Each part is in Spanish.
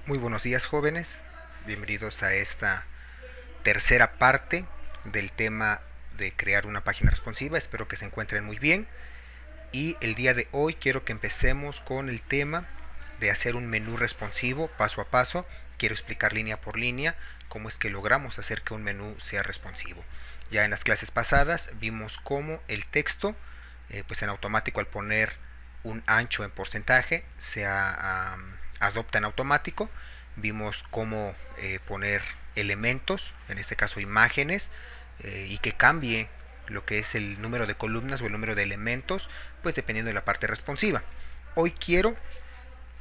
Muy buenos días, jóvenes, bienvenidos a esta tercera parte del tema de crear una página responsiva. Espero que se encuentren muy bien y el día de hoy quiero que empecemos con el tema de hacer un menú responsivo paso a paso. Quiero explicar línea por línea cómo es que logramos hacer que un menú sea responsivo. Ya en las clases pasadas vimos cómo el texto pues en automático, al poner un ancho en porcentaje, se adopta en automático. Vimos cómo poner elementos, en este caso imágenes, y que cambie lo que es el número de columnas o el número de elementos, pues dependiendo de la parte responsiva. Hoy quiero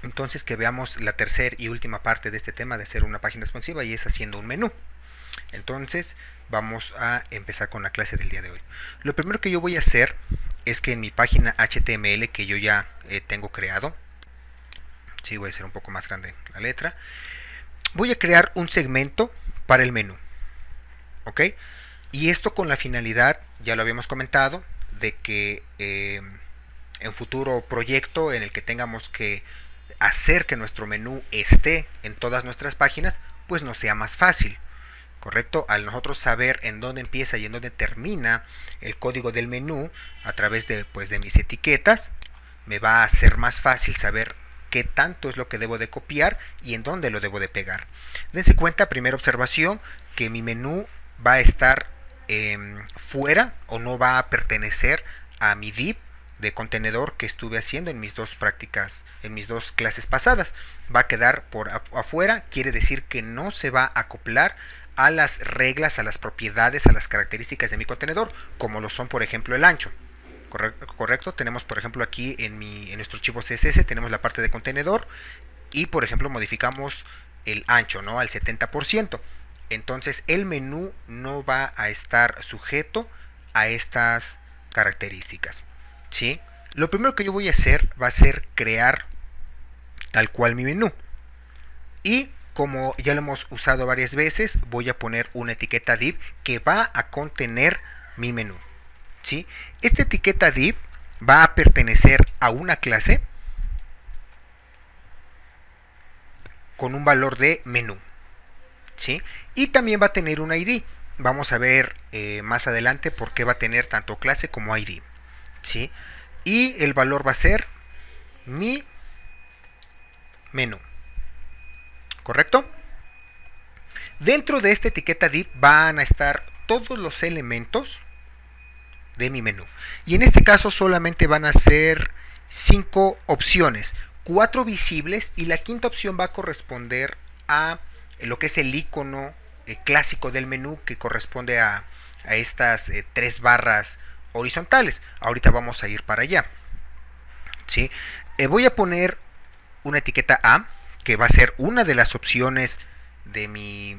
entonces que veamos la tercera y última parte de este tema de hacer una página responsiva, y es haciendo un menú. Entonces vamos a empezar con la clase del día de hoy. Lo primero que yo voy a hacer es que en mi página HTML que yo ya tengo creado, sí, voy a hacer un poco más grande la letra, voy a crear un segmento para el menú, ¿ok? Y esto con la finalidad, ya lo habíamos comentado, de que en futuro proyecto en el que tengamos que hacer que nuestro menú esté en todas nuestras páginas, pues nos sea más fácil, ¿correcto? Al nosotros saber en dónde empieza y en dónde termina el código del menú a través de, pues, de mis etiquetas, me va a ser más fácil saber qué tanto es lo que debo de copiar y en dónde lo debo de pegar. Dense cuenta, primera observación, que mi menú va a estar fuera o no va a pertenecer a mi div de contenedor que estuve haciendo en mis dos prácticas, en mis dos clases pasadas. Va a quedar por afuera, quiere decir que no se va a acoplar a las reglas, a las propiedades, a las características de mi contenedor, como lo son, por ejemplo, el ancho. Correcto, tenemos, por ejemplo, aquí en nuestro archivo CSS tenemos la parte de contenedor y, por ejemplo, modificamos el ancho, ¿no?, al 70%. Entonces el menú no va a estar sujeto a estas características, ¿sí? Lo primero que yo voy a hacer va a ser crear tal cual mi menú. Y como ya lo hemos usado varias veces, voy a poner una etiqueta div que va a contener mi menú, ¿sí? Esta etiqueta div va a pertenecer a una clase con un valor de menú, ¿sí? Y también va a tener un ID. Vamos a ver más adelante por qué va a tener tanto clase como ID, ¿sí? Y el valor va a ser mi menú, ¿correcto? Dentro de esta etiqueta div van a estar todos los elementos de mi menú. Y en este caso solamente van a ser 5 opciones, 4 visibles, y la quinta opción va a corresponder a lo que es el icono clásico del menú, que corresponde a estas 3 barras horizontales. Ahorita vamos a ir para allá, ¿sí? Voy a poner una etiqueta A, que va a ser una de las opciones de mi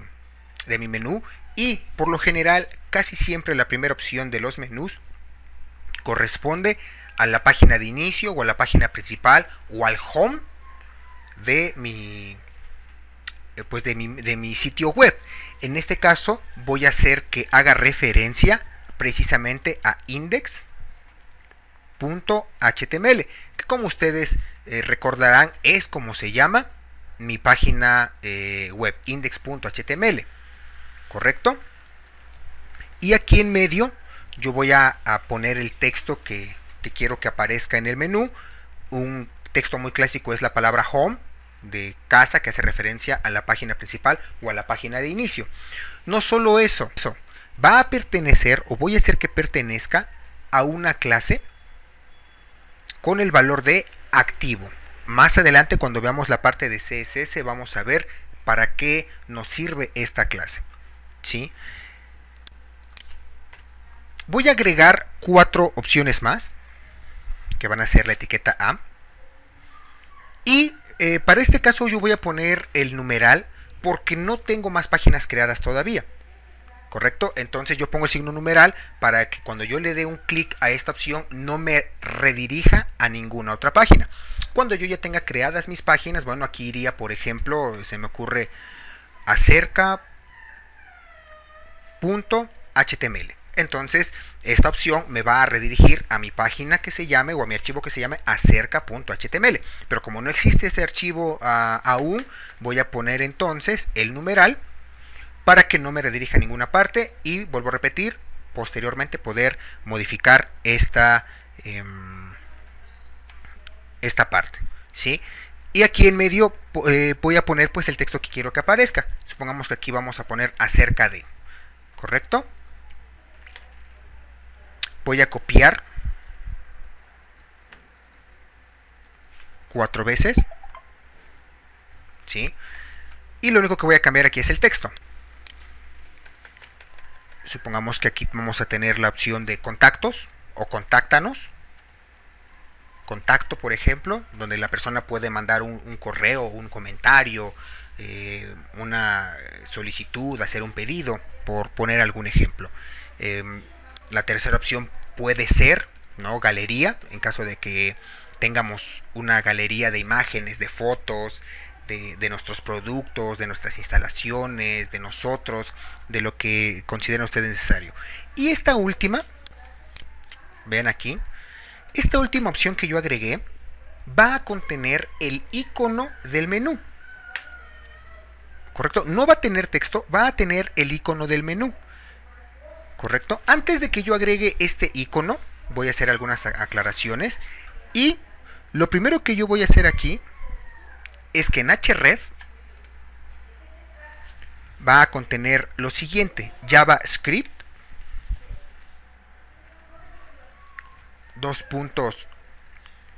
menú, y por lo general casi siempre la primera opción de los menús corresponde a la página de inicio o a la página principal o al home de mi pues de mi sitio web. En este caso voy a hacer que haga referencia precisamente a index.html, que como ustedes recordarán es como se llama mi página web, index.html, ¿correcto? Y aquí en medio yo voy a poner el texto que quiero que aparezca en el menú. Un texto muy clásico es la palabra home, de casa, que hace referencia a la página principal o a la página de inicio. No solo eso, va a pertenecer, o voy a hacer que pertenezca a una clase con el valor de activo. Más adelante, cuando veamos la parte de CSS, vamos a ver para qué nos sirve esta clase, ¿sí? Voy a agregar 4 opciones más, que van a ser la etiqueta A. Y para este caso yo voy a poner el numeral porque no tengo más páginas creadas todavía, ¿correcto? Entonces yo pongo el signo numeral para que cuando yo le dé un clic a esta opción no me redirija a ninguna otra página. Cuando yo ya tenga creadas mis páginas, bueno, aquí iría, por ejemplo, se me ocurre acerca.html. entonces esta opción me va a redirigir a mi página que se llame o a mi archivo que se llame acerca.html. Pero como no existe este archivo aún, voy a poner entonces el numeral para que no me redirija a ninguna parte y vuelvo a repetir, posteriormente poder modificar esta parte, ¿sí? Y aquí en medio voy a poner pues el texto que quiero que aparezca. Supongamos que aquí vamos a poner acerca de, ¿correcto? Voy a copiar 4 veces, ¿sí? Y lo único que voy a cambiar aquí es el texto. Supongamos que aquí vamos a tener la opción de contactos o contáctanos. Contacto, por ejemplo, donde la persona puede mandar un correo, un comentario, una solicitud, hacer un pedido, por poner algún ejemplo. La tercera opción puede ser, ¿no?, galería, en caso de que tengamos una galería de imágenes, de fotos, de nuestros productos, de nuestras instalaciones, de nosotros, de lo que consideren ustedes necesario. Y esta última, vean aquí, esta última opción que yo agregué va a contener el icono del menú. ¿Correcto? No va a tener texto, va a tener el icono del menú. ¿Correcto? Antes de que yo agregue este icono, voy a hacer algunas aclaraciones. Y lo primero que yo voy a hacer aquí es que en href va a contener lo siguiente: JavaScript,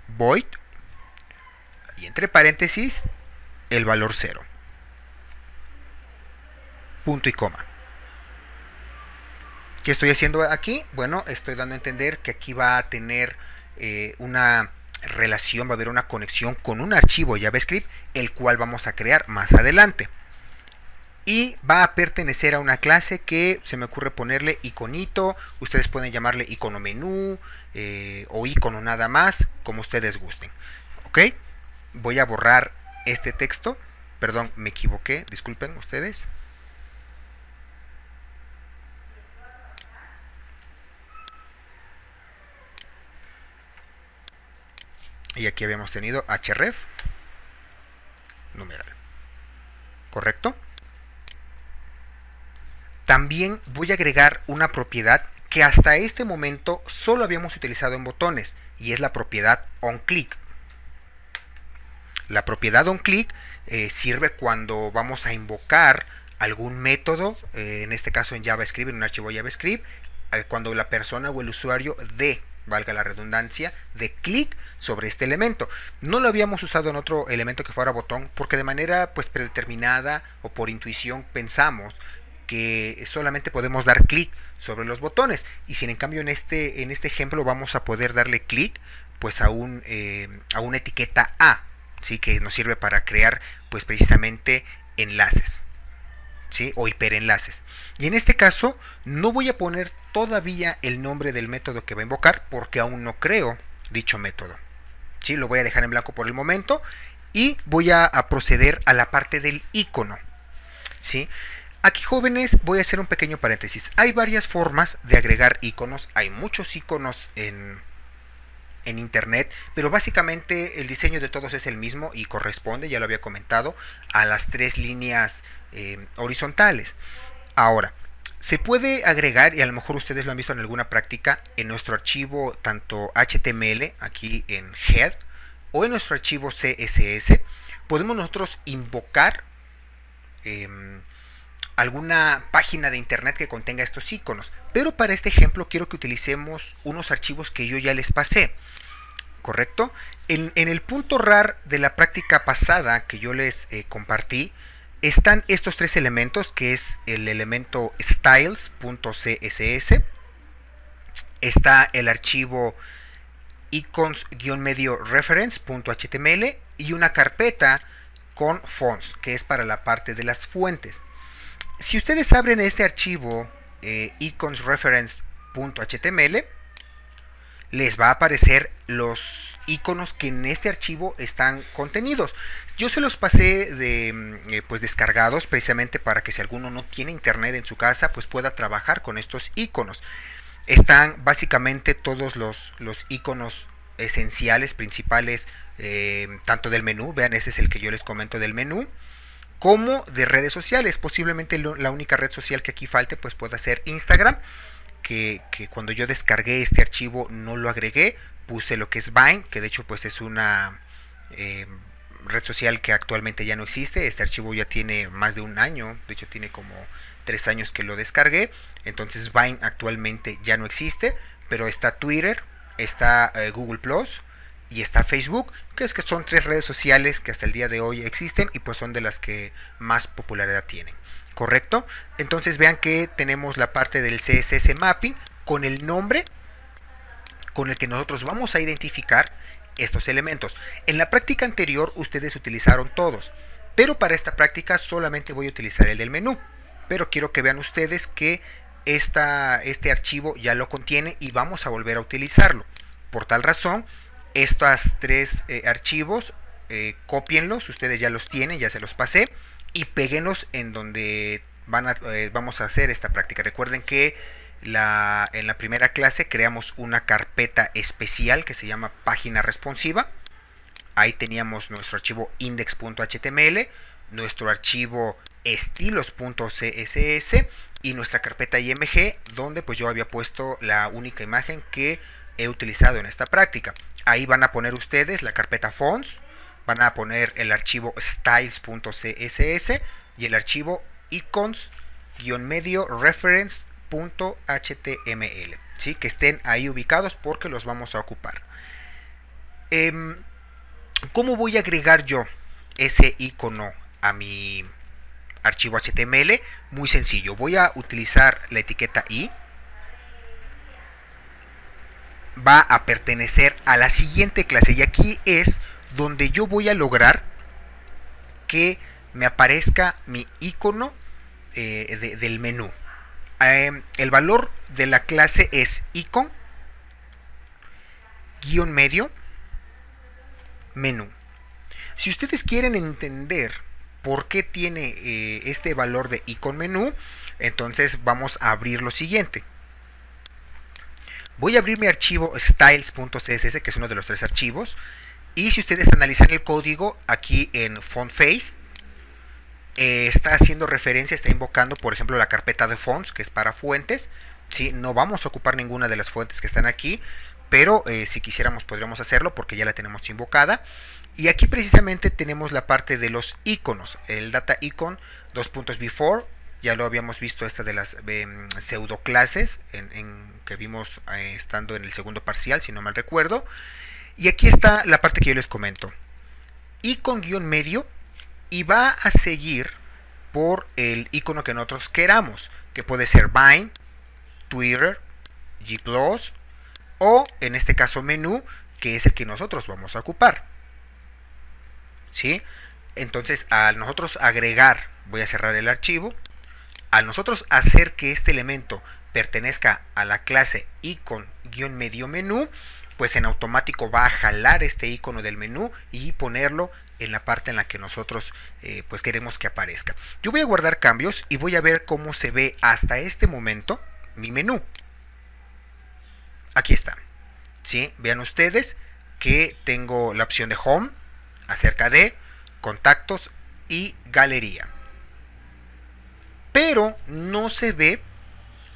void, y entre paréntesis el valor 0, punto y coma. ¿Qué estoy haciendo aquí? Bueno, estoy dando a entender que aquí va a tener una relación, va a haber una conexión con un archivo JavaScript, el cual vamos a crear más adelante. Y va a pertenecer a una clase que se me ocurre ponerle iconito. Ustedes pueden llamarle icono menú o icono nada más, como ustedes gusten. ¿Ok? Voy a borrar este texto. Perdón, me equivoqué, disculpen ustedes. Y aquí habíamos tenido href numeral. ¿Correcto? También voy a agregar una propiedad que hasta este momento solo habíamos utilizado en botones, y es la propiedad onClick. La propiedad onClick sirve cuando vamos a invocar algún método, en este caso en JavaScript, en un archivo JavaScript, cuando la persona o el usuario dé, valga la redundancia, de clic sobre este elemento. No lo habíamos usado en otro elemento que fuera botón, porque de manera pues predeterminada o por intuición pensamos que solamente podemos dar clic sobre los botones, y si en cambio en este ejemplo vamos a poder darle clic pues a una etiqueta A, ¿sí?, que nos sirve para crear pues precisamente enlaces, ¿sí?, o hiperenlaces. Y en este caso no voy a poner todavía el nombre del método que va a invocar, porque aún no creo dicho método, ¿sí? Lo voy a dejar en blanco por el momento y voy a proceder a la parte del icono, ¿sí? Aquí, jóvenes, voy a hacer un pequeño paréntesis. Hay varias formas de agregar iconos, hay muchos iconos en internet, pero básicamente el diseño de todos es el mismo y corresponde, ya lo había comentado, a las 3 líneas horizontales. Ahora, se puede agregar, y a lo mejor ustedes lo han visto en alguna práctica, en nuestro archivo tanto HTML, aquí en head, o en nuestro archivo CSS, podemos nosotros invocar alguna página de internet que contenga estos iconos. Pero para este ejemplo quiero que utilicemos unos archivos que yo ya les pasé, ¿correcto? En el punto rar de la práctica pasada que yo les compartí, están estos 3 elementos, que es el elemento styles.css, está el archivo icons-reference.html y una carpeta con fonts, que es para la parte de las fuentes. Si ustedes abren este archivo iconsreference.html, les va a aparecer los iconos que en este archivo están contenidos. Yo se los pasé de pues descargados precisamente para que si alguno no tiene internet en su casa pues pueda trabajar con estos iconos. Están básicamente todos los iconos esenciales, principales, tanto del menú, vean, ese es el que yo les comento del menú, como de redes sociales. Posiblemente la única red social que aquí falte pues pueda ser Instagram, que cuando yo descargué este archivo no lo agregué, puse lo que es Vine, que de hecho pues es una red social que actualmente ya no existe. Este archivo ya tiene más de un año, de hecho tiene como 3 años que lo descargué, entonces Vine actualmente ya no existe, pero está Twitter, está Google Plus y está Facebook, que son 3 redes sociales que hasta el día de hoy existen y pues son de las que más popularidad tienen. ¿Correcto? Entonces vean que tenemos la parte del CSS Mapping con el nombre con el que nosotros vamos a identificar estos elementos. En la práctica anterior ustedes utilizaron todos, pero para esta práctica solamente voy a utilizar el del menú. Pero quiero que vean ustedes que este archivo ya lo contiene y vamos a volver a utilizarlo. Por tal razón, estos 3 archivos, cópienlos, ustedes ya los tienen, ya se los pasé, y péguenlos en donde vamos a hacer esta práctica. Recuerden que en la primera clase creamos una carpeta especial que se llama página responsiva. Ahí teníamos nuestro archivo index.html, nuestro archivo estilos.css y nuestra carpeta img, donde pues yo había puesto la única imagen que he utilizado en esta práctica. Ahí van a poner ustedes la carpeta fonts, van a poner el archivo styles.css y el archivo icons-medio reference.html, ¿sí? Que estén ahí ubicados porque los vamos a ocupar. ¿Cómo voy a agregar yo ese icono a mi archivo HTML? Muy sencillo, voy a utilizar la etiqueta i, va a pertenecer a la siguiente clase y aquí es donde yo voy a lograr que me aparezca mi icono del menú. El valor de la clase es icon _medio menú. Si ustedes quieren entender por qué tiene este valor de icon menú, entonces vamos a abrir lo siguiente. Voy a abrir mi archivo styles.css, que es uno de los 3 archivos, y si ustedes analizan el código aquí en font face, está haciendo referencia, está invocando por ejemplo la carpeta de fonts, que es para fuentes, ¿sí? No vamos a ocupar ninguna de las fuentes que están aquí, pero si quisiéramos podríamos hacerlo porque ya la tenemos invocada. Y aquí precisamente tenemos la parte de los iconos, el data icon, before, ya lo habíamos visto, esta de las pseudo clases que vimos estando en el segundo parcial, si no mal recuerdo. Y aquí está la parte que yo les comento, icon-medio, y va a seguir por el icono que nosotros queramos, que puede ser Vine, Twitter, G+, o en este caso menú, que es el que nosotros vamos a ocupar, ¿sí? Entonces al nosotros agregar, voy a cerrar el archivo, al nosotros hacer que este elemento pertenezca a la clase icon-medio menú, pues en automático va a jalar este icono del menú y ponerlo en la parte en la que nosotros pues queremos que aparezca. Yo voy a guardar cambios y voy a ver cómo se ve hasta este momento mi menú. Aquí está, ¿sí? Vean ustedes que tengo la opción de home, acerca de, contactos y galería, pero no se ve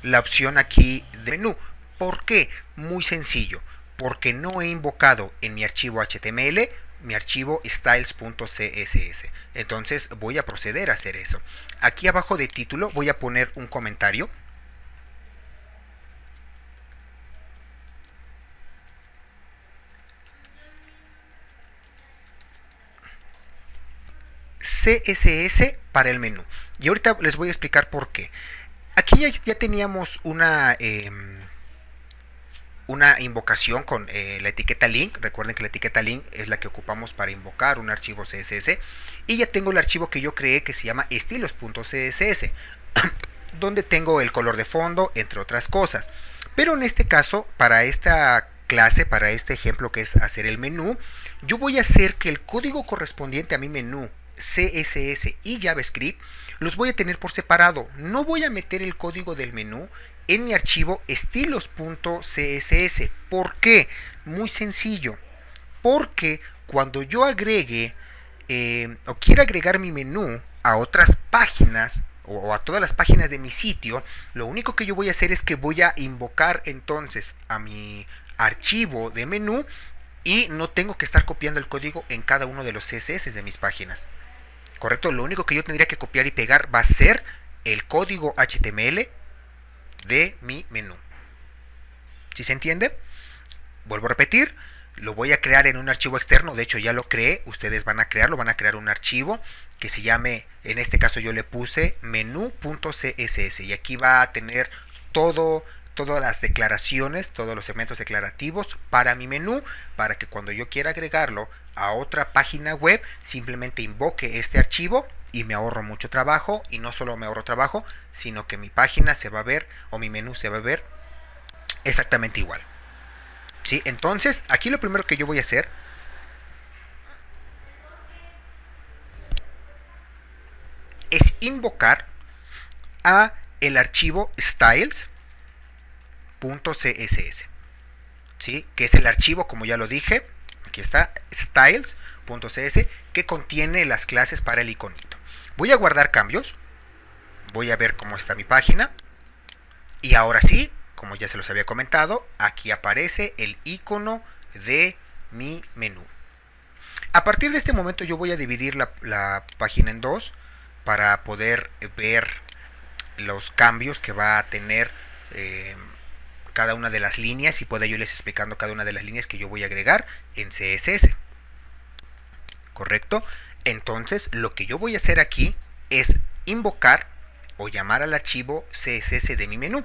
la opción aquí de menú. ¿Por qué? Muy sencillo, porque no he invocado en mi archivo HTML mi archivo styles.css. Entonces voy a proceder a hacer eso. Aquí abajo de título voy a poner un comentario. CSS para el menú. Y ahorita les voy a explicar por qué. Aquí ya teníamos una invocación con la etiqueta link. Recuerden que la etiqueta link es la que ocupamos para invocar un archivo CSS. Y ya tengo el archivo que yo creé que se llama estilos.css, donde tengo el color de fondo, entre otras cosas. Pero en este caso, para esta clase, para este ejemplo que es hacer el menú, yo voy a hacer que el código correspondiente a mi menú CSS y JavaScript los voy a tener por separado. No voy a meter el código del menú en mi archivo estilos.css. ¿Por qué? Muy sencillo. Porque cuando yo agregue o quiera agregar mi menú a otras páginas o a todas las páginas de mi sitio, lo único que yo voy a hacer es que voy a invocar entonces a mi archivo de menú y no tengo que estar copiando el código en cada uno de los CSS de mis páginas. ¿Correcto? Lo único que yo tendría que copiar y pegar va a ser el código HTML de mi menú. ¿Sí se entiende? Vuelvo a repetir, lo voy a crear en un archivo externo, de hecho ya lo creé, ustedes van a crear un archivo que se llame, en este caso yo le puse menú.css y aquí va a tener todas las declaraciones, todos los segmentos declarativos para mi menú, para que cuando yo quiera agregarlo a otra página web, simplemente invoque este archivo y me ahorro mucho trabajo, y no solo me ahorro trabajo, sino que mi página se va a ver, o mi menú se va a ver exactamente igual. ¿Sí? Entonces, aquí lo primero que yo voy a hacer es invocar a el archivo styles.css, ¿sí? Que es el archivo, como ya lo dije, aquí está, styles.css, que contiene las clases para el iconito. Voy a guardar cambios, voy a ver cómo está mi página, y ahora sí, como ya se los había comentado, aquí aparece el icono de mi menú. A partir de este momento yo voy a dividir la página en dos para poder ver los cambios que va a tener cada una de las líneas, y pueda yo irles explicando cada una de las líneas que yo voy a agregar en CSS. ¿Correcto? Entonces lo que yo voy a hacer aquí es invocar o llamar al archivo CSS de mi menú.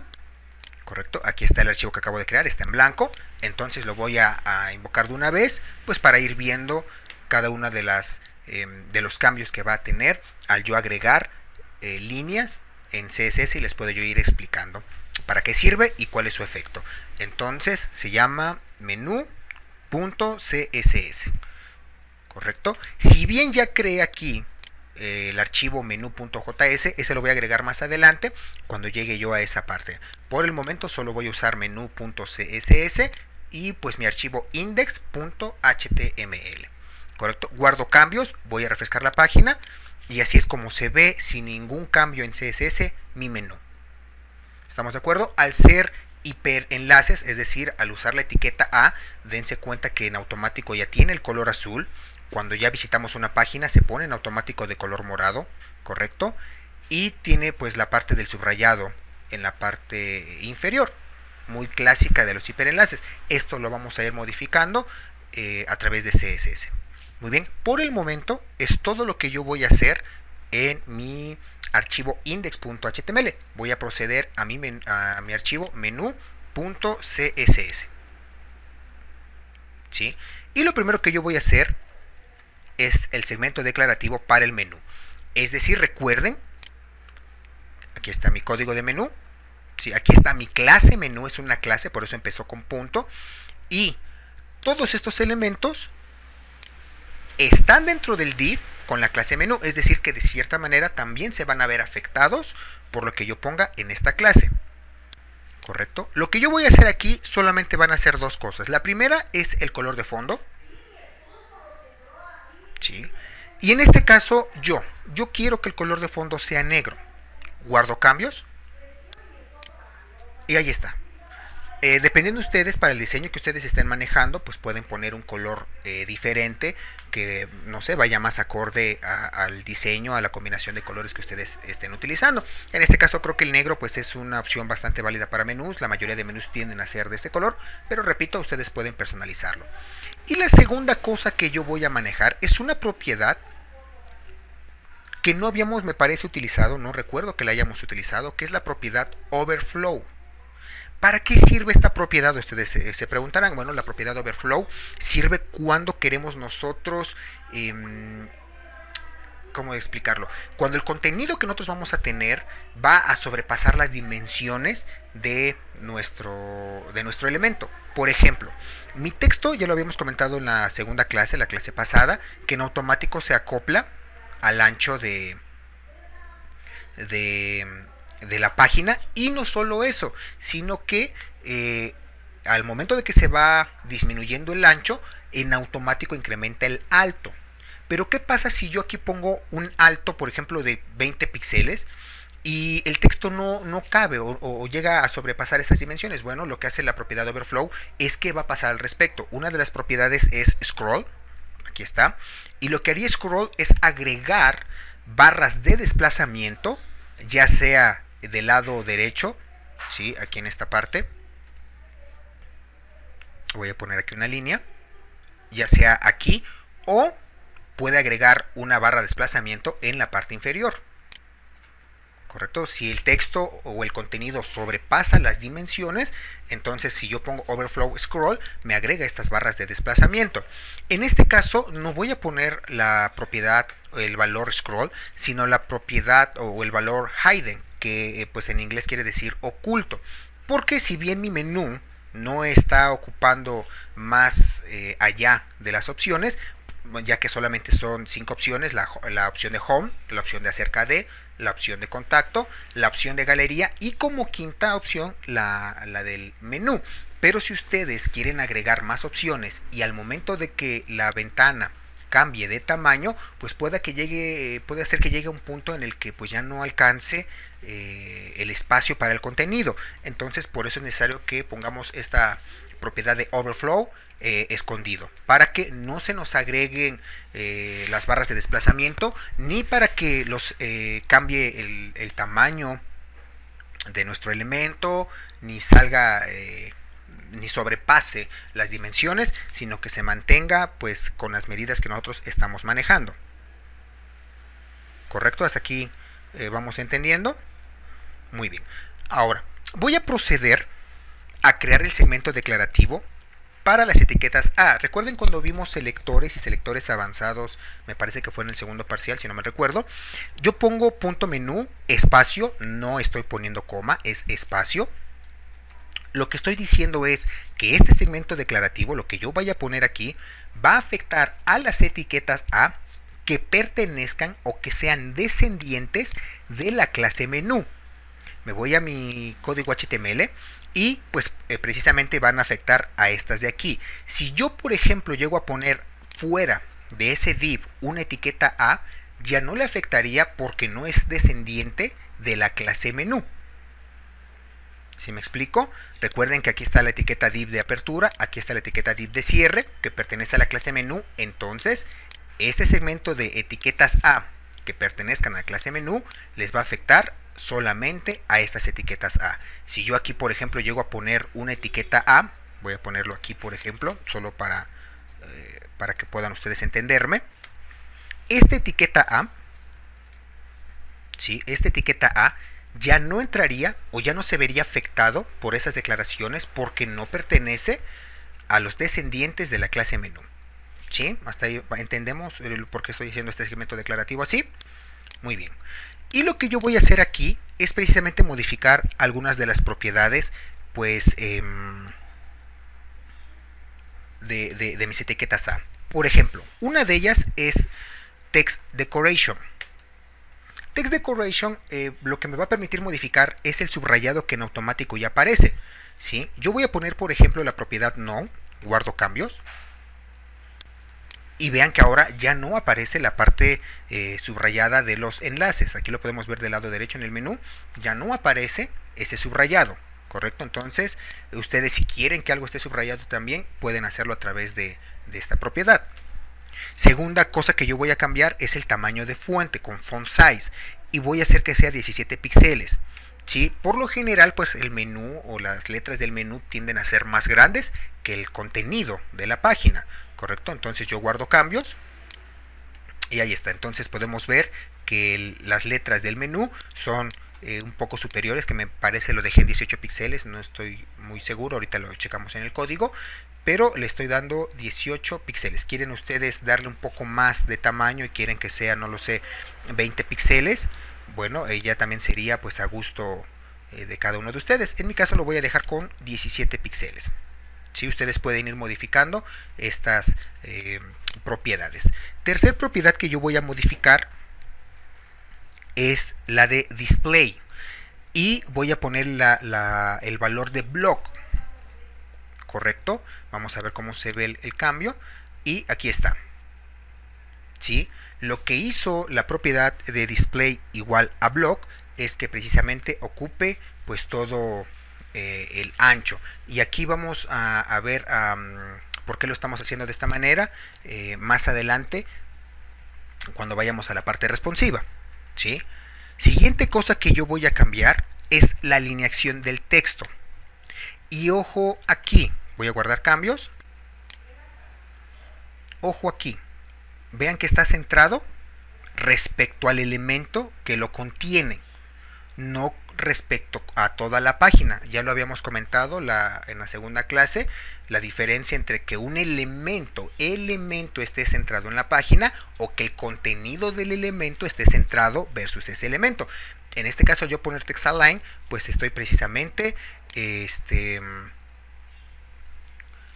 ¿Correcto? Aquí está el archivo que acabo de crear, está en blanco, entonces lo voy a invocar de una vez, pues para ir viendo cada una de los cambios que va a tener al yo agregar líneas en CSS, y les puedo yo ir explicando para qué sirve y cuál es su efecto. Entonces se llama menú.css, ¿correcto? Si bien ya creé aquí el archivo menú.js, ese lo voy a agregar más adelante cuando llegue yo a esa parte. Por el momento solo voy a usar menú.css y pues mi archivo index.html. ¿Correcto? Guardo cambios, voy a refrescar la página y así es como se ve sin ningún cambio en CSS mi menú. ¿Estamos de acuerdo? Al ser hiperenlaces, es decir, al usar la etiqueta A, dense cuenta que en automático ya tiene el color azul. Cuando ya visitamos una página se pone en automático de color morado, ¿correcto? Y tiene pues la parte del subrayado en la parte inferior, muy clásica de los hiperenlaces. Esto lo vamos a ir modificando a través de CSS. Muy bien, por el momento es todo lo que yo voy a hacer en mi archivo index.html. Voy a proceder a mi archivo menú.css. ¿Sí? Y lo primero que yo voy a hacer es el segmento declarativo para el menú. Es decir, recuerden, aquí está mi código de menú, ¿sí? Aquí está mi clase menú, es una clase, por eso empezó con punto, y todos estos elementos están dentro del div con la clase menú, es decir, que de cierta manera también se van a ver afectados por lo que yo ponga en esta clase. ¿Correcto? Lo que yo voy a hacer aquí solamente van a ser dos cosas. La primera es el color de fondo. ¿Sí? Y en este caso yo quiero que el color de fondo sea negro. Guardo cambios y ahí está. Dependiendo de ustedes, para el diseño que ustedes estén manejando, pues pueden poner un color diferente que, no sé, vaya más acorde al diseño, a la combinación de colores que ustedes estén utilizando. En este caso creo que el negro pues es una opción bastante válida para menús. La mayoría de menús tienden a ser de este color, pero repito, ustedes pueden personalizarlo. Y la segunda cosa que yo voy a manejar es una propiedad que no habíamos, me parece, utilizado, no recuerdo que la hayamos utilizado, que es la propiedad overflow. ¿Para qué sirve esta propiedad? Ustedes se preguntarán. Bueno, la propiedad overflow sirve cuando queremos nosotros, ¿cómo explicarlo? Cuando el contenido que nosotros vamos a tener va a sobrepasar las dimensiones de nuestro elemento. Por ejemplo, mi texto ya lo habíamos comentado en la segunda clase, la clase pasada, que en automático se acopla al ancho de, de la página, y no solo eso, sino que al momento de que se va disminuyendo el ancho, en automático incrementa el alto. Pero ¿qué pasa si yo aquí pongo un alto, por ejemplo, de 20 píxeles y el texto no cabe o llega a sobrepasar esas dimensiones? Bueno, lo que hace la propiedad overflow es que va a pasar al respecto. Una de las propiedades es scroll, aquí está, y lo que haría scroll es agregar barras de desplazamiento, ya sea del lado derecho, ¿sí? Aquí en esta parte, voy a poner aquí una línea, ya sea aquí, o puede agregar una barra de desplazamiento en la parte inferior. ¿Correcto? Si el texto o el contenido sobrepasa las dimensiones, entonces si yo pongo overflow scroll, me agrega estas barras de desplazamiento. En este caso no voy a poner la propiedad o el valor scroll, sino la propiedad o el valor hidden, que pues en inglés quiere decir oculto. Porque si bien mi menú no está ocupando más allá de las opciones, ya que solamente son 5 opciones, la opción de home, la opción de acerca de, la opción de contacto, la opción de galería y como quinta opción la del menú. Pero si ustedes quieren agregar más opciones y al momento de que la ventana cambie de tamaño, pues puede hacer que llegue a un punto en el que pues ya no alcance el espacio para el contenido. Entonces por eso es necesario que pongamos esta propiedad de overflow escondido, para que no se nos agreguen las barras de desplazamiento, ni para que los cambie el tamaño de nuestro elemento, ni salga ni sobrepase las dimensiones, sino que se mantenga pues con las medidas que nosotros estamos manejando. ¿Correcto? Hasta aquí vamos entendiendo. Muy bien. Ahora voy a proceder a crear el segmento declarativo para las etiquetas A. Recuerden cuando vimos selectores y selectores avanzados, me parece que fue en el segundo parcial, si no me recuerdo. Yo pongo punto menú, espacio, no estoy poniendo coma, es espacio. Lo que estoy diciendo es que este segmento declarativo, lo que yo vaya a poner aquí, va a afectar a las etiquetas A que pertenezcan o que sean descendientes de la clase menú. Me voy a mi código HTML y pues precisamente van a afectar a estas de aquí. Si yo por ejemplo llego a poner fuera de ese div una etiqueta A, ya no le afectaría porque no es descendiente de la clase menú. ¿Sí me explico? Recuerden que aquí está la etiqueta div de apertura, aquí está la etiqueta div de cierre que pertenece a la clase menú. Entonces este segmento de etiquetas A que pertenezcan a la clase menú les va a afectar solamente a estas etiquetas A. Si yo aquí por ejemplo llego a poner una etiqueta A, voy a ponerlo aquí por ejemplo, solo para que puedan ustedes entenderme. Esta etiqueta A, ¿sí? Esta etiqueta A ya no entraría o ya no se vería afectado por esas declaraciones porque no pertenece a los descendientes de la clase menú. ¿Sí? Hasta ahí entendemos por qué estoy haciendo este segmento declarativo así. Muy bien. Y lo que yo voy a hacer aquí es precisamente modificar algunas de las propiedades pues de mis etiquetas A. Por ejemplo, una de ellas es text decoration. Text decoration lo que me va a permitir modificar es el subrayado que en automático ya aparece. ¿Sí? Yo voy a poner por ejemplo la propiedad no, guardo cambios. Y vean que ahora ya no aparece la parte subrayada de los enlaces. Aquí lo podemos ver del lado derecho en el menú. Ya no aparece ese subrayado. ¿Correcto? Entonces, ustedes si quieren que algo esté subrayado también, pueden hacerlo a través de esta propiedad. Segunda cosa que yo voy a cambiar es el tamaño de fuente con font size. Y voy a hacer que sea 17 píxeles. ¿Sí? Por lo general, pues el menú o las letras del menú tienden a ser más grandes que el contenido de la página. ¿Correcto? Entonces yo guardo cambios y ahí está. Entonces podemos ver que las letras del menú son un poco superiores, que me parece lo dejé en 18 píxeles, no estoy muy seguro, ahorita lo checamos en el código, pero le estoy dando 18 píxeles. Quieren ustedes darle un poco más de tamaño y quieren que sea, no lo sé, 20 píxeles, bueno, ya también sería pues a gusto de cada uno de ustedes. En mi caso lo voy a dejar con 17 píxeles. ¿sí? Ustedes pueden ir modificando estas propiedades. Tercer propiedad que yo voy a modificar es la de display. Y voy a poner el valor de block. ¿Correcto? Vamos a ver cómo se ve el cambio. Y aquí está. ¿Sí? Lo que hizo la propiedad de display igual a block es que precisamente ocupe pues todo el ancho. Y aquí vamos a ver por qué lo estamos haciendo de esta manera más adelante cuando vayamos a la parte responsiva. ¿Sí? Siguiente cosa que yo voy a cambiar es la alineación del texto. Y ojo aquí, voy a guardar cambios. Ojo aquí. Vean que está centrado respecto al elemento que lo contiene, no respecto a toda la página. Ya lo habíamos comentado en la segunda clase, la diferencia entre que un elemento esté centrado en la página o que el contenido del elemento esté centrado versus ese elemento. En este caso, yo poner text align, pues estoy precisamente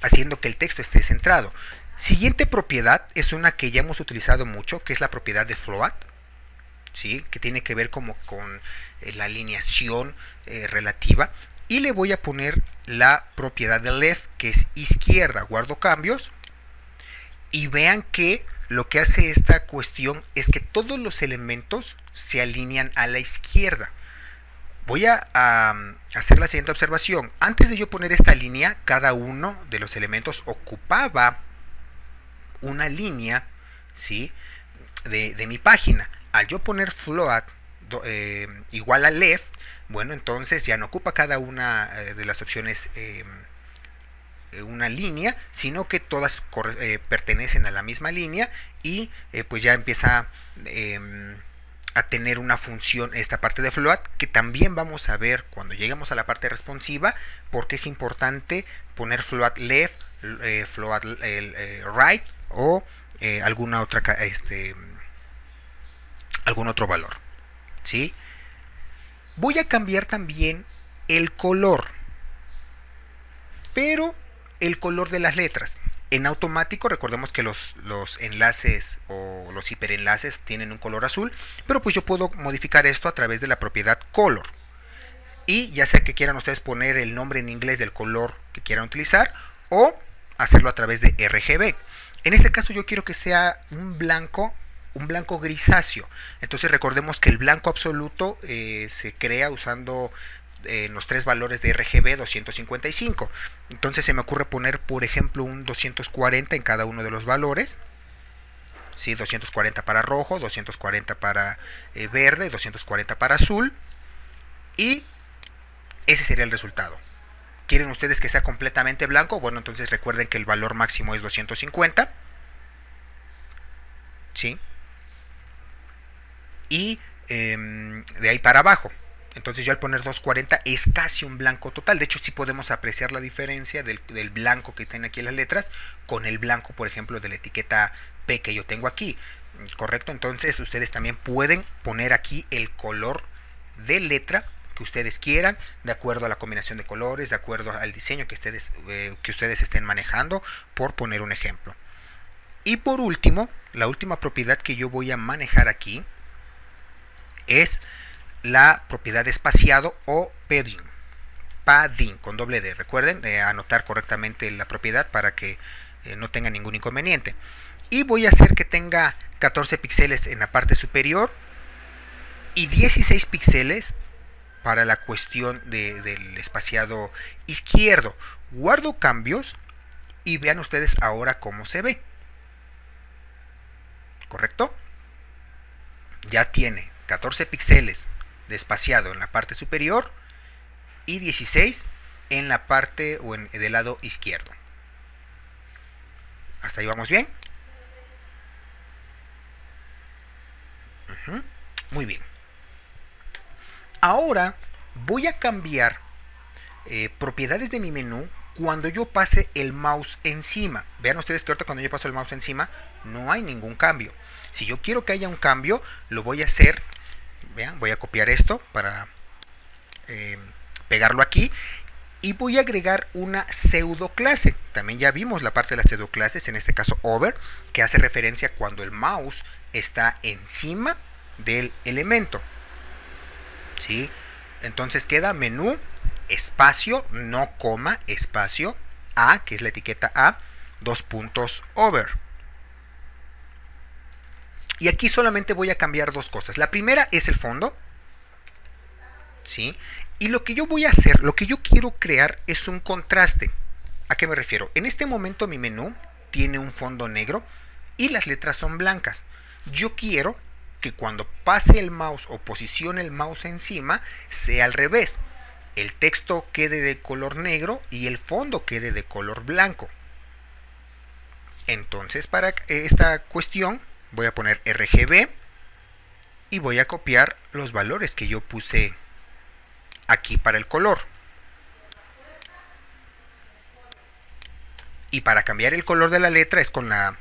haciendo que el texto esté centrado. Siguiente propiedad es una que ya hemos utilizado mucho, que es la propiedad de float, ¿sí? Que tiene que ver como con la alineación relativa. Y le voy a poner la propiedad de left, que es izquierda. Guardo cambios. Y vean que lo que hace esta cuestión es que todos los elementos se alinean a la izquierda. Voy a hacer la siguiente observación. Antes de yo poner esta línea, cada uno de los elementos ocupaba una línea, ¿sí? de mi página. Al yo poner float igual a left, bueno, entonces ya no ocupa cada una de las opciones una línea, sino que todas pertenecen a la misma línea y pues ya empieza a tener una función esta parte de float, que también vamos a ver cuando lleguemos a la parte responsiva, porque es importante poner float left, float right o alguna otra algún otro valor, ¿sí? Voy a cambiar también el color, pero el color de las letras. En automático, recordemos que los enlaces o los hiperenlaces tienen un color azul, pero pues yo puedo modificar esto a través de la propiedad color. Y ya sea que quieran ustedes poner el nombre en inglés del color que quieran utilizar o hacerlo a través de RGB. En este caso yo quiero que sea un blanco grisáceo. Entonces recordemos que el blanco absoluto se crea usando los tres valores de RGB 255. Entonces se me ocurre poner, por ejemplo, un 240 en cada uno de los valores. ¿Sí? 240 para rojo, 240 para verde, 240 para azul. Y ese sería el resultado. ¿Quieren ustedes que sea completamente blanco? Bueno, entonces recuerden que el valor máximo es 250. ¿Sí? Y de ahí para abajo. Entonces yo al poner 240 es casi un blanco total. De hecho sí podemos apreciar la diferencia del blanco que tienen aquí las letras con el blanco, por ejemplo, de la etiqueta P que yo tengo aquí. ¿Correcto? Entonces ustedes también pueden poner aquí el color de letra que ustedes quieran, de acuerdo a la combinación de colores, de acuerdo al diseño que ustedes estén manejando, por poner un ejemplo. Y por último, la última propiedad que yo voy a manejar aquí es la propiedad de espaciado o padding con doble D. Recuerden anotar correctamente la propiedad para que no tenga ningún inconveniente. Y voy a hacer que tenga 14 píxeles en la parte superior y 16 píxeles para la cuestión del espaciado izquierdo. Guardo cambios y vean ustedes ahora cómo se ve. ¿Correcto? Ya tiene 14 píxeles de espaciado en la parte superior y 16 en la parte o del lado izquierdo. ¿Hasta ahí vamos bien? Muy bien. Ahora voy a cambiar propiedades de mi menú cuando yo pase el mouse encima. Vean ustedes que ahorita cuando yo paso el mouse encima no hay ningún cambio. Si yo quiero que haya un cambio, lo voy a hacer. Vean, voy a copiar esto para pegarlo aquí. y voy a agregar una pseudo clase. También ya vimos la parte de las pseudo clases, en este caso over, que hace referencia cuando el mouse está encima del elemento. ¿Sí? Entonces queda menú, espacio, no coma, espacio, A, que es la etiqueta A, 2 puntos over. Y aquí solamente voy a cambiar dos cosas. La primera es el fondo, ¿sí? Y lo que yo voy a hacer, lo que yo quiero crear es un contraste. ¿A qué me refiero? En este momento mi menú tiene un fondo negro y las letras son blancas. Yo quiero que cuando pase el mouse o posicione el mouse encima sea al revés. El texto quede de color negro y el fondo quede de color blanco. Entonces, para esta cuestión voy a poner RGB y voy a copiar los valores que yo puse aquí para el color. Y para cambiar el color de la letra es con la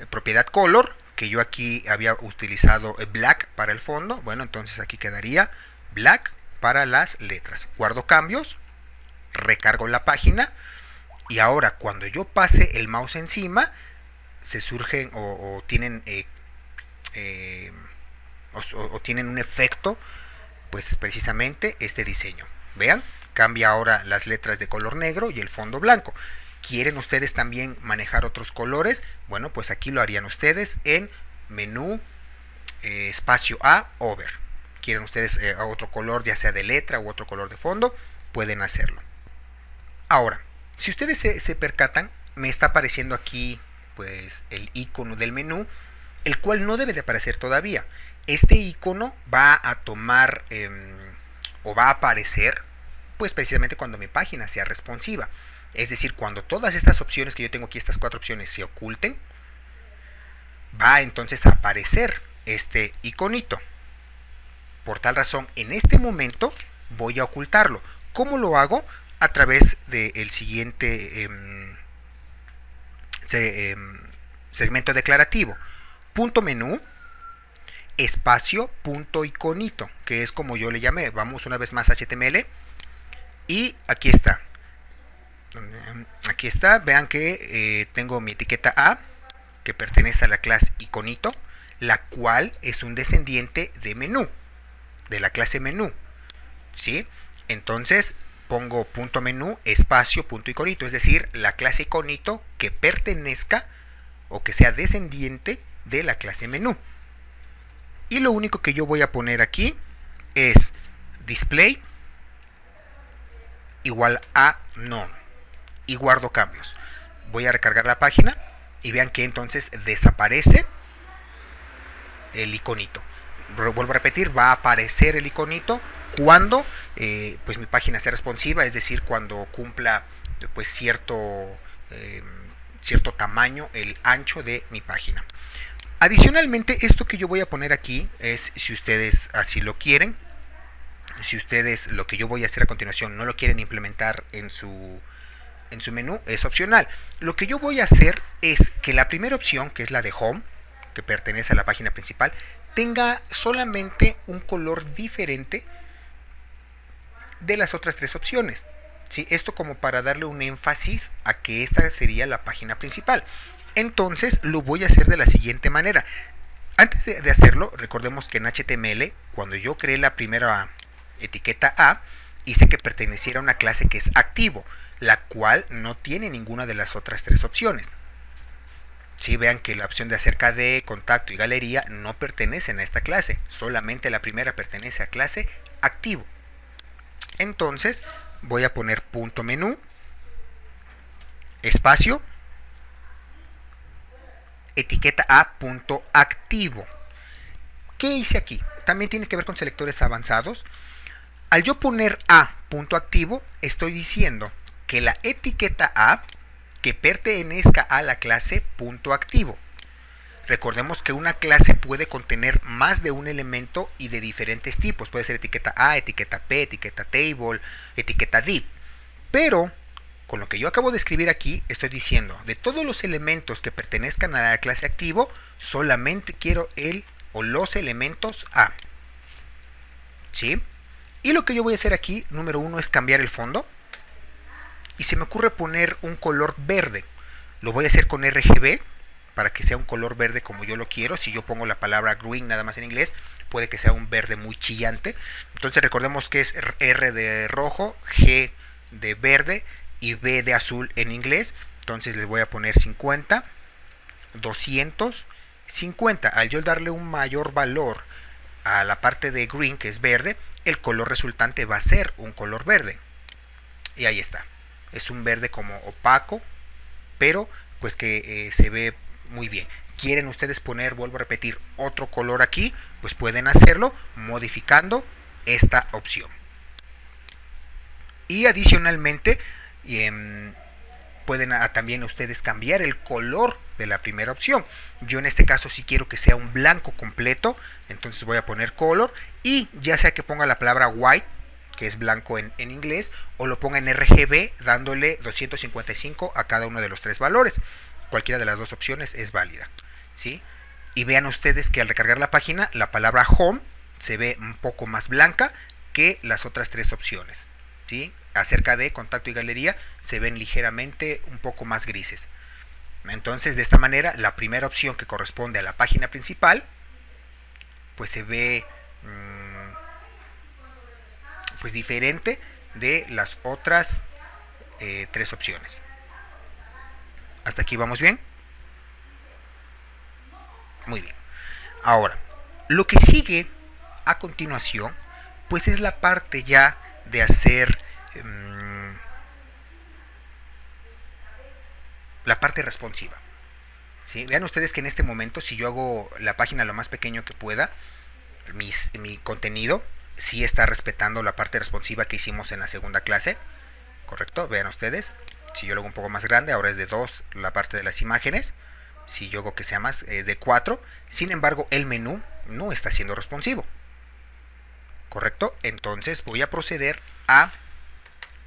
propiedad color, que yo aquí había utilizado black para el fondo. Bueno, entonces aquí quedaría black para las letras. Guardo cambios, recargo la página y ahora cuando yo pase el mouse encima se surgen o tienen tienen un efecto, pues precisamente este diseño. Vean, cambia ahora las letras de color negro y el fondo blanco. ¿Quieren ustedes también manejar otros colores? Bueno, pues aquí lo harían ustedes en menú, espacio A, over. ¿Quieren ustedes otro color, ya sea de letra u otro color de fondo? Pueden hacerlo. Ahora, si ustedes se percatan, me está apareciendo aquí pues el icono del menú, el cual no debe de aparecer todavía. Este icono va a tomar o va a aparecer pues precisamente cuando mi página sea responsiva. Es decir, cuando todas estas opciones que yo tengo aquí, estas 4 opciones, se oculten, va entonces a aparecer este iconito. Por tal razón, en este momento voy a ocultarlo. ¿Cómo lo hago? A través del siguiente segmento declarativo. Punto menú, espacio, punto iconito, que es como yo le llamé. Vamos una vez más a HTML. Y aquí está. Aquí está, vean que tengo mi etiqueta A, que pertenece a la clase iconito, la cual es un descendiente de menú, de la clase menú, ¿sí? Entonces pongo punto menú, espacio, punto iconito, es decir, la clase iconito que pertenezca o que sea descendiente de la clase menú. Y lo único que yo voy a poner aquí es display igual a none. Y guardo cambios. Voy a recargar la página y vean que entonces desaparece el iconito. Vuelvo a repetir, va a aparecer el iconito cuando pues mi página sea responsiva, es decir, cuando cumpla pues cierto tamaño, el ancho de mi página. Adicionalmente, esto que yo voy a poner aquí es, si ustedes así lo quieren, si ustedes lo que yo voy a hacer a continuación no lo quieren implementar en su menú, es opcional. Lo que yo voy a hacer es que la primera opción, que es la de home, que pertenece a la página principal, tenga solamente un color diferente de las otras 3 opciones. ¿Sí? Esto como para darle un énfasis a que esta sería la página principal. Entonces lo voy a hacer de la siguiente manera. Antes de hacerlo, recordemos que en HTML, cuando yo creé la primera etiqueta A, hice que perteneciera a una clase que es activo, la cual no tiene ninguna de las otras 3 opciones. Si vean que la opción de acerca de, contacto y galería no pertenecen a esta clase, solamente la primera pertenece a clase activo. Entonces voy a poner punto menú, espacio, etiqueta A punto activo. ¿Qué hice aquí? También tiene que ver con selectores avanzados. Al yo poner A punto activo, estoy diciendo que la etiqueta A que pertenezca a la clase punto activo. Recordemos que una clase puede contener más de un elemento y de diferentes tipos. Puede ser etiqueta A, etiqueta P, etiqueta table, etiqueta div. Pero con lo que yo acabo de escribir aquí, estoy diciendo de todos los elementos que pertenezcan a la clase activo, solamente quiero el o los elementos A. ¿Sí? Y lo que yo voy a hacer aquí, número 1, es cambiar el fondo. y se me ocurre poner un color verde. Lo voy a hacer con RGB para que sea un color verde como yo lo quiero. Si yo pongo la palabra green nada más en inglés, puede que sea un verde muy chillante. Entonces recordemos que es R de rojo, G de verde y B de azul en inglés. Entonces les voy a poner 50, 200, 50. Al yo darle un mayor valor a la parte de green, que es verde, el color resultante va a ser un color verde. Y ahí está. Es un verde como opaco, pero pues que se ve muy bien. Quieren ustedes poner, vuelvo a repetir, otro color aquí, pues pueden hacerlo modificando esta opción. Y adicionalmente pueden también ustedes cambiar el color de la primera opción. Yo en este caso sí quiero que sea un blanco completo, entonces voy a poner color, y ya sea que ponga la palabra white, que es blanco en inglés, o lo ponga en RGB dándole 255 a cada uno de los tres valores. Cualquiera de las dos opciones es válida, ¿sí? Y vean ustedes que al recargar la página, la palabra home se ve un poco más blanca que las otras tres opciones, ¿sí? Acerca de contacto y galería se ven ligeramente un poco más grises. Entonces, de esta manera, la primera opción, que corresponde a la página principal, pues se ve pues diferente de las otras tres opciones. ¿Hasta aquí vamos bien? Muy bien. Ahora, lo que sigue a continuación, pues es la parte ya de hacer la parte responsiva. ¿Sí? Vean ustedes que en este momento, si yo hago la página lo más pequeño que pueda, mi contenido sí está respetando la parte responsiva que hicimos en la segunda clase, ¿correcto? Vean ustedes, si yo lo hago un poco más grande, ahora es de 2 la parte de las imágenes. Si yo hago que sea más, es de 4. Sin embargo, el menú no está siendo responsivo, ¿correcto? Entonces voy a proceder a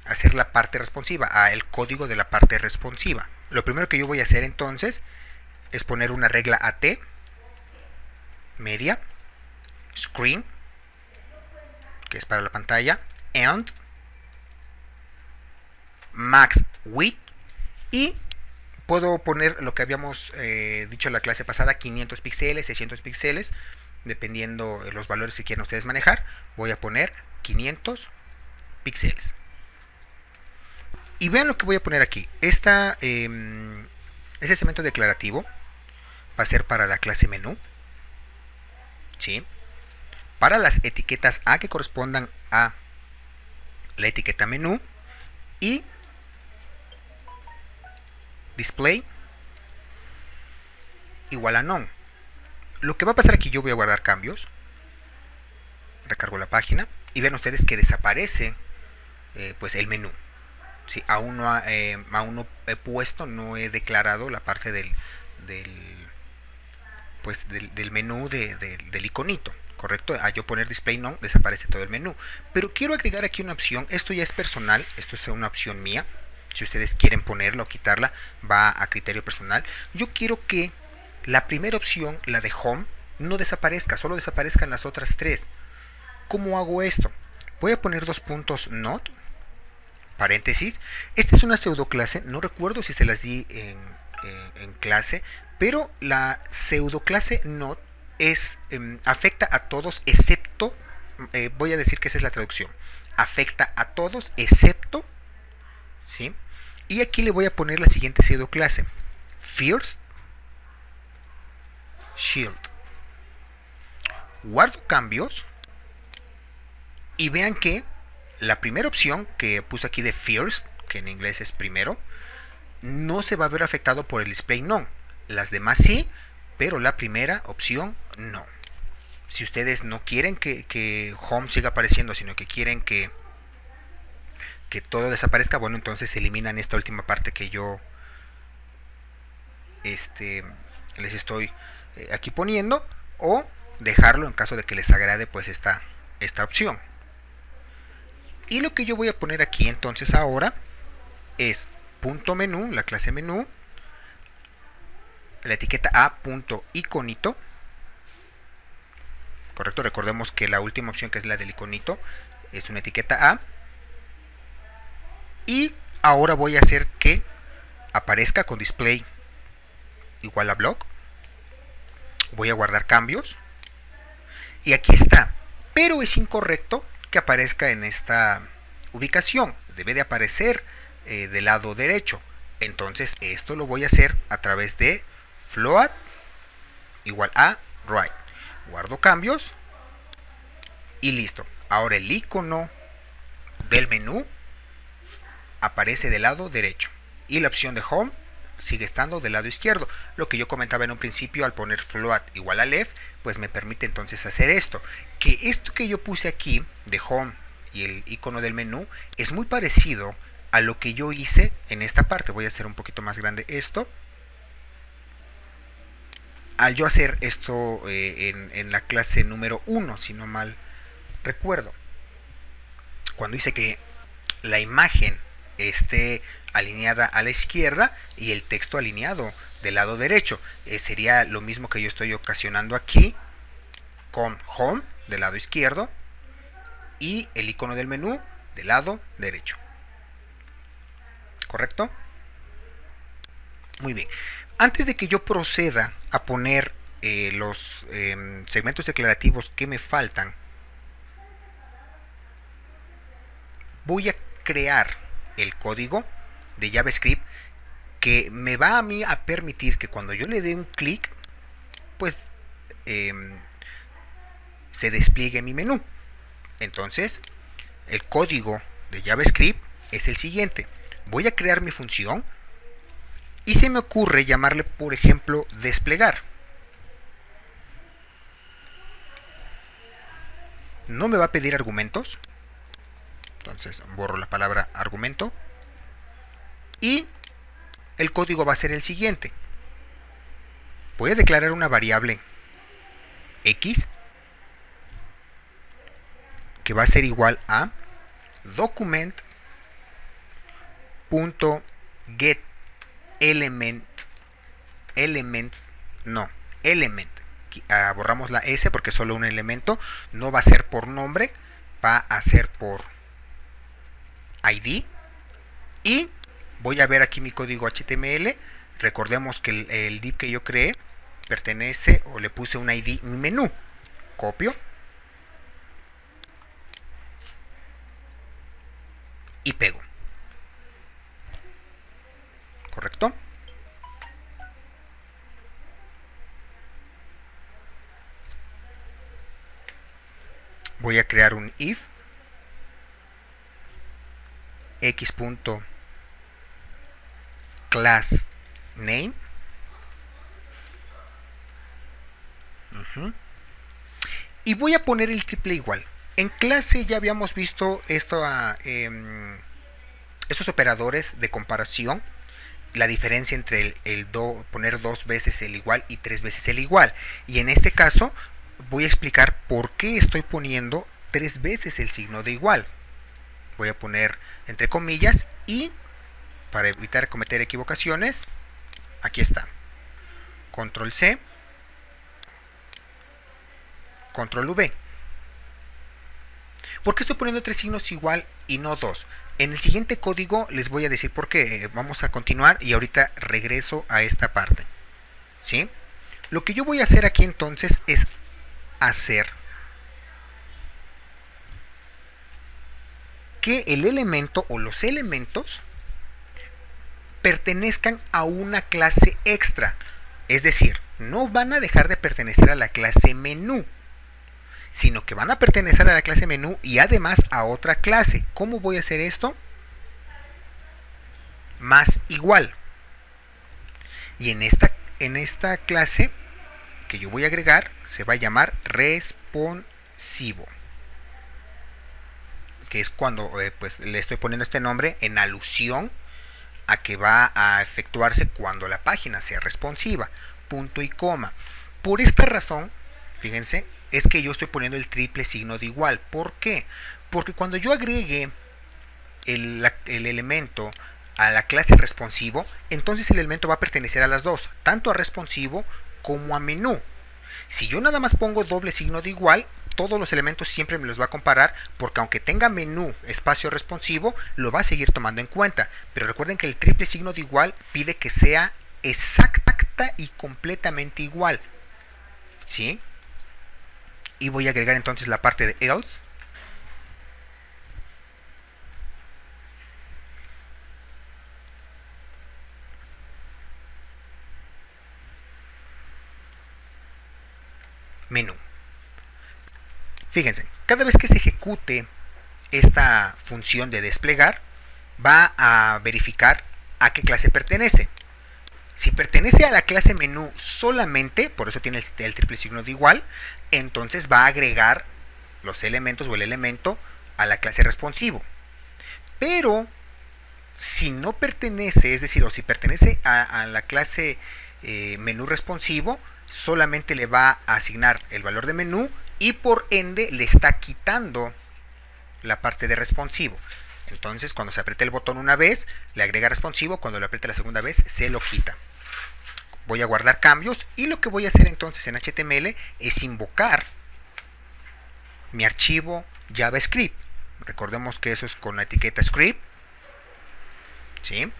hacer la parte responsiva, a el código de la parte responsiva. Lo primero que yo voy a hacer entonces es poner una regla AT, media, screen, que es para la pantalla, and max width, y puedo poner lo que habíamos dicho en la clase pasada, 500 píxeles, 600 píxeles, dependiendo de los valores que quieran ustedes manejar. Voy a poner 500 píxeles. Y vean lo que voy a poner aquí. Ese segmento declarativo va a ser para la clase menú, ¿sí? Para las etiquetas A que correspondan a la etiqueta menú, y display igual a none. Lo que va a pasar aquí, yo voy a guardar cambios, recargo la página y vean ustedes que desaparece pues el menú. ¿Sí? Aún no he puesto, no he declarado la parte del menú del iconito, ¿correcto? A yo poner display none, desaparece todo el menú. Pero quiero agregar aquí una opción. Esto ya es personal, esto es una opción mía. Si ustedes quieren ponerla o quitarla, va a criterio personal. Yo quiero que la primera opción, la de home, no desaparezca, solo desaparezcan las otras tres. ¿Cómo hago esto? Voy a poner dos puntos not, paréntesis. Esta es una pseudoclase, no recuerdo si se las di en clase, pero la pseudoclase not afecta a todos excepto, voy a decir que esa es la traducción, afecta a todos excepto, ¿sí? Y aquí le voy a poner la siguiente pseudoclase, first shield. Guardo cambios y vean que la primera opción que puse aquí de first, que en inglés es primero, no se va a ver afectado por el display none. Las demás sí, pero la primera opción no. Si ustedes no quieren que home siga apareciendo, sino que quieren que todo desaparezca, bueno, entonces eliminan esta última parte que yo les estoy aquí poniendo, o dejarlo en caso de que les agrade pues esta opción. Y lo que yo voy a poner aquí entonces ahora es punto menú, la clase menú, la etiqueta A punto iconito, correcto. Recordemos que la última opción, que es la del iconito, es una etiqueta A, y ahora voy a hacer que aparezca con display igual a blog. Voy a guardar cambios. Y aquí está. Pero es incorrecto que aparezca en esta ubicación. Debe de aparecer del lado derecho. Entonces esto lo voy a hacer a través de float igual a right. Guardo cambios. Y listo. Ahora el icono del menú aparece del lado derecho. Y la opción de home sigue estando del lado izquierdo. Lo que yo comentaba en un principio, al poner float igual a left, pues me permite entonces hacer esto. Que esto que yo puse aquí de home y el icono del menú es muy parecido a lo que yo hice en esta parte. Voy a hacer un poquito más grande esto. Al yo hacer esto en la clase número 1, si no mal recuerdo, cuando hice que la imagen esté alineada a la izquierda y el texto alineado del lado derecho, sería lo mismo que yo estoy ocasionando aquí con home del lado izquierdo y el icono del menú del lado derecho. ¿Correcto? Muy bien. Antes de que yo proceda a poner los segmentos declarativos que me faltan, voy a crear el código de JavaScript que me va a mí a permitir que cuando yo le dé un clic, pues se despliegue mi menú. Entonces, el código de JavaScript es el siguiente. Voy a crear mi función y se me ocurre llamarle, por ejemplo, desplegar. No me va a pedir argumentos. Entonces borro la palabra argumento. Y el código va a ser el siguiente. Voy a declarar una variable X que va a ser igual a document.getElement borramos la S porque es solo un elemento, no va a ser por nombre, va a ser por ID. Y voy a ver aquí mi código HTML. Recordemos que el div que yo creé pertenece o le puse un ID menú. Copio y pego. ¿Correcto? Voy a crear un if x.class name. Y voy a poner el triple igual. En clase ya habíamos visto estos operadores de comparación, la diferencia entre poner 2 veces el igual y 3 veces el igual. Y en este caso voy a explicar por qué estoy poniendo 3 veces el signo de igual. Voy a poner entre comillas y para evitar cometer equivocaciones, aquí está. Control C, Control V. ¿Por qué estoy poniendo 3 signos igual y no 2? En el siguiente código les voy a decir por qué. Vamos a continuar y ahorita regreso a esta parte. ¿Sí? Lo que yo voy a hacer aquí entonces es hacer que el elemento o los elementos pertenezcan a una clase extra. Es decir, no van a dejar de pertenecer a la clase menú, sino que van a pertenecer a la clase menú y además a otra clase. ¿Cómo voy a hacer esto? Más igual. Y en esta clase que yo voy a agregar se va a llamar responsivo, que es cuando pues le estoy poniendo este nombre en alusión a que va a efectuarse cuando la página sea responsiva. Punto y coma. Por esta razón, fíjense, es que yo estoy poniendo el triple signo de igual. ¿Por qué? Porque cuando yo agregue el elemento a la clase responsivo, entonces el elemento va a pertenecer a las dos, tanto a responsivo como a menú. Si yo nada más pongo doble signo de igual, todos los elementos siempre me los va a comparar, porque aunque tenga menú espacio responsivo, lo va a seguir tomando en cuenta. Pero recuerden que el triple signo de igual pide que sea exacta y completamente igual, ¿sí? Y voy a agregar entonces la parte de else. Menú. Fíjense, cada vez que se ejecute esta función de desplegar, va a verificar a qué clase pertenece. Si pertenece a la clase menú solamente, por eso tiene el triple signo de igual, entonces va a agregar los elementos o el elemento a la clase responsivo. Pero si no pertenece, es decir, o si pertenece a la clase menú responsivo, solamente le va a asignar el valor de menú y por ende le está quitando la parte de responsivo. Entonces, cuando se aprieta el botón una vez, le agrega responsivo, cuando lo aprieta la segunda vez, se lo quita. Voy a guardar cambios y lo que voy a hacer entonces en HTML es invocar mi archivo JavaScript. Recordemos que eso es con la etiqueta script, ¿sí?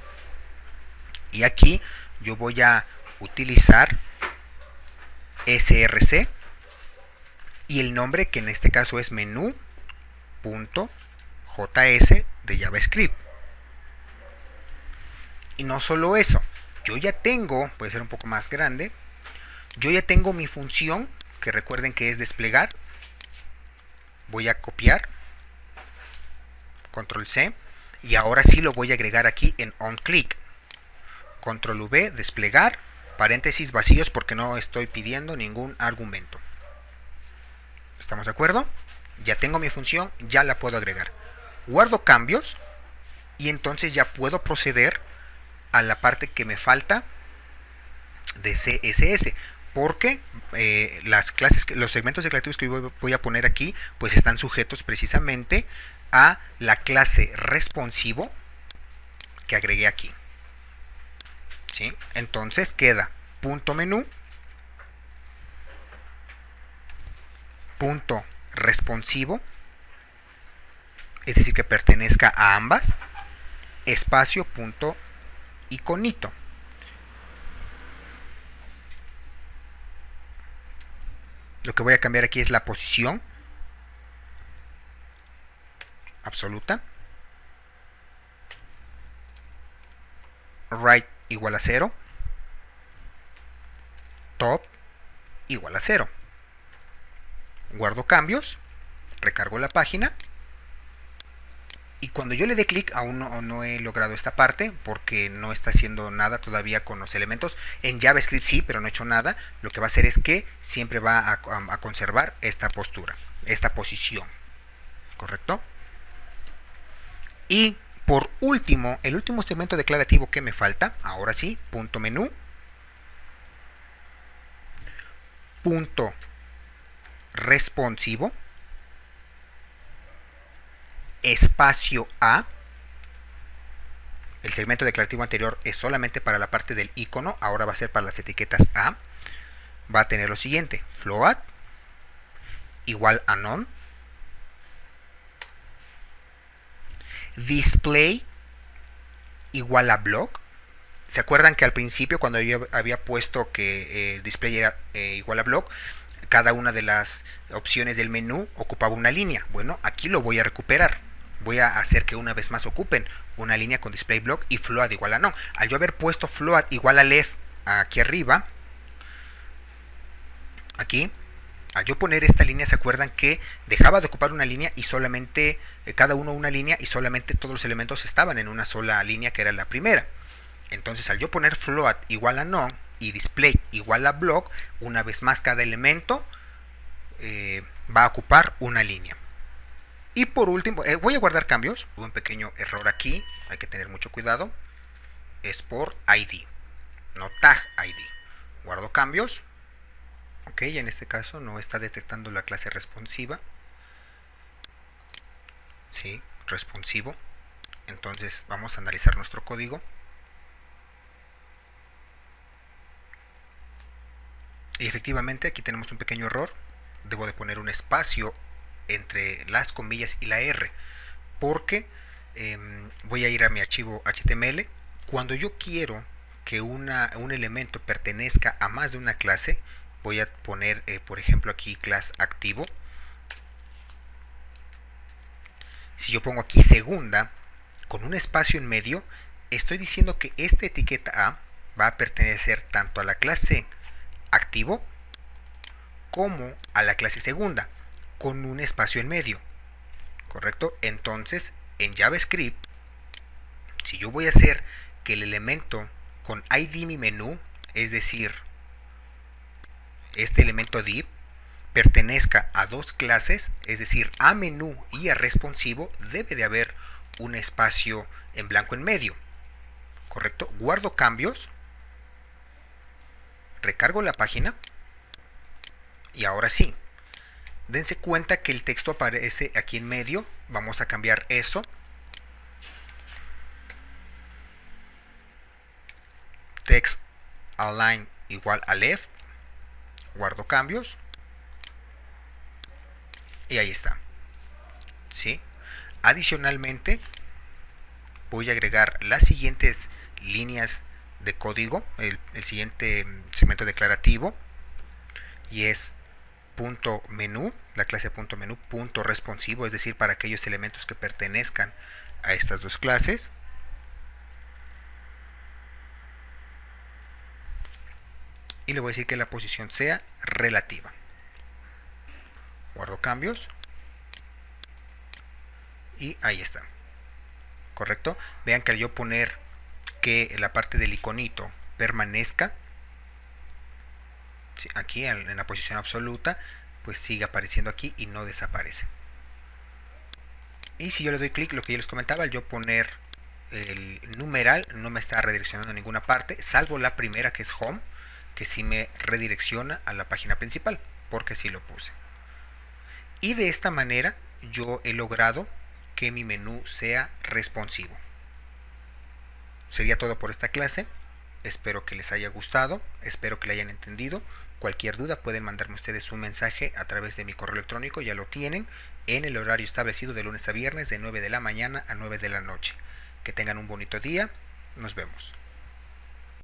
Y aquí yo voy a utilizar src y el nombre, que en este caso es menú.js de JavaScript. Y no solo eso, yo ya tengo, puede ser un poco más grande, yo ya tengo mi función, que recuerden que es desplegar. Voy a copiar, control C, y ahora sí lo voy a agregar aquí en onClick. Control V, desplegar, paréntesis vacíos porque no estoy pidiendo ningún argumento. ¿Estamos de acuerdo? Ya tengo mi función, ya la puedo agregar. Guardo cambios y entonces ya puedo proceder a la parte que me falta de CSS, porque las clases, los segmentos declarativos que voy a poner aquí, pues están sujetos precisamente a la clase responsivo que agregué aquí, ¿sí? Entonces queda punto menú, punto responsivo, es decir, que pertenezca a ambas, espacio, punto iconito. Lo que voy a cambiar aquí es la posición absoluta. Right igual a 0. Top igual a 0. Guardo cambios, recargo la página. Y cuando yo le dé clic, aún no he logrado esta parte porque no está haciendo nada todavía con los elementos. En JavaScript sí, pero no he hecho nada. Lo que va a hacer es que siempre va a conservar esta postura, esta posición. ¿Correcto? Y por último, el último segmento declarativo que me falta, ahora sí, punto menú, punto responsivo, espacio A. El segmento declarativo anterior es solamente para la parte del icono, ahora va a ser para las etiquetas A. Va a tener lo siguiente: float igual a none, display igual a block. ¿Se acuerdan que al principio, cuando yo había puesto que display era igual a block, cada una de las opciones del menú ocupaba una línea? Bueno, aquí lo voy a recuperar. Voy a hacer que una vez más ocupen una línea con display block y float igual a no. Al yo haber puesto float igual a left aquí arriba, aquí, al yo poner esta línea, se acuerdan que dejaba de ocupar una línea y solamente, cada uno una línea, y solamente todos los elementos estaban en una sola línea, que era la primera. Entonces, al yo poner float igual a no y display igual a block, una vez más cada elemento va a ocupar una línea. Y por último, voy a guardar cambios. Hubo un pequeño error aquí, hay que tener mucho cuidado. Es por ID, no tag ID. Guardo cambios. Ok, en este caso no está detectando la clase responsiva. Sí, responsivo. Entonces vamos a analizar nuestro código. Y efectivamente aquí tenemos un pequeño error. debo de poner un espacio entre las comillas y la R, porque voy a ir a mi archivo HTML. Cuando yo quiero que un elemento pertenezca a más de una clase, voy a poner, por ejemplo, aquí class activo. Si yo pongo aquí segunda con un espacio en medio, estoy diciendo que esta etiqueta A va a pertenecer tanto a la clase activo como a la clase segunda con un espacio en medio, ¿correcto? Entonces, en JavaScript, si yo voy a hacer que el elemento con ID mi menú, es decir, este elemento div, pertenezca a dos clases, es decir, a menú y a responsivo, debe de haber un espacio en blanco en medio, ¿correcto? Guardo cambios, recargo la página y ahora sí, dense cuenta que el texto aparece aquí en medio. Vamos a cambiar eso. Text align igual a left. Guardo cambios. Y ahí está. ¿Sí? Adicionalmente, voy a agregar las siguientes líneas de código, el siguiente segmento declarativo, y es punto menú, la clase punto menú, punto responsivo, es decir, para aquellos elementos que pertenezcan a estas dos clases. Y le voy a decir que la posición sea relativa. Guardo cambios. Y ahí está. ¿Correcto? Vean que al yo poner que la parte del iconito permanezca, aquí en la posición absoluta, pues sigue apareciendo aquí y no desaparece. Y si yo le doy clic, lo que yo les comentaba, al yo poner el numeral, no me está redireccionando a ninguna parte, salvo la primera, que es home, que sí me redirecciona a la página principal, porque sí lo puse. Y de esta manera yo he logrado que mi menú sea responsivo. Sería todo por esta clase. Espero que les haya gustado, espero que la hayan entendido. Cualquier duda pueden mandarme ustedes un mensaje a través de mi correo electrónico, ya lo tienen, en el horario establecido de lunes a viernes de 9 de la mañana a 9 de la noche. Que tengan un bonito día, nos vemos.